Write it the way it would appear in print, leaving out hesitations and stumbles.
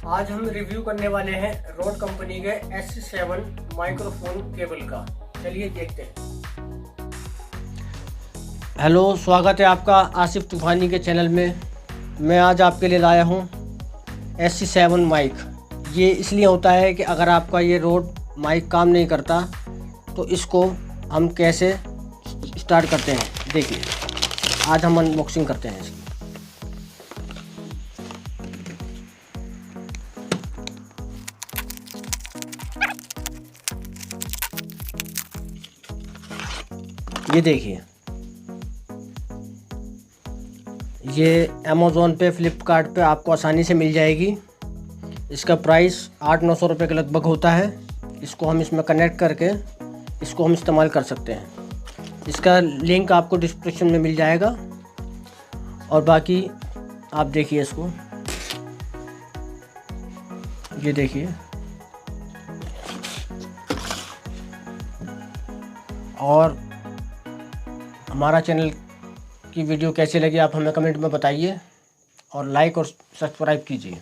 आज हम रिव्यू करने वाले हैं रोड कंपनी के S7 माइक्रोफोन केबल का। चलिए देखते हैं। हेलो, स्वागत है आपका आसिफ तूफानी के चैनल में। मैं आज आपके लिए लाया हूँ S7 माइक। ये इसलिए होता है कि अगर आपका ये रोड माइक काम नहीं करता तो इसको हम कैसे स्टार्ट करते हैं, देखिए। आज हम अनबॉक्सिंग करते हैं इसकी। ये देखिए, ये अमेज़ोन पे, फ्लिपकार्ट पे आपको आसानी से मिल जाएगी। इसका प्राइस 800-900 रुपये के लगभग होता है। इसको हम इसमें कनेक्ट करके इसको हम इस्तेमाल कर सकते हैं। इसका लिंक आपको डिस्क्रिप्शन में मिल जाएगा। और बाकी आप देखिए इसको, ये देखिए। और हमारा चैनल की वीडियो कैसी लगी आप हमें कमेंट में बताइए और लाइक और सब्सक्राइब कीजिए।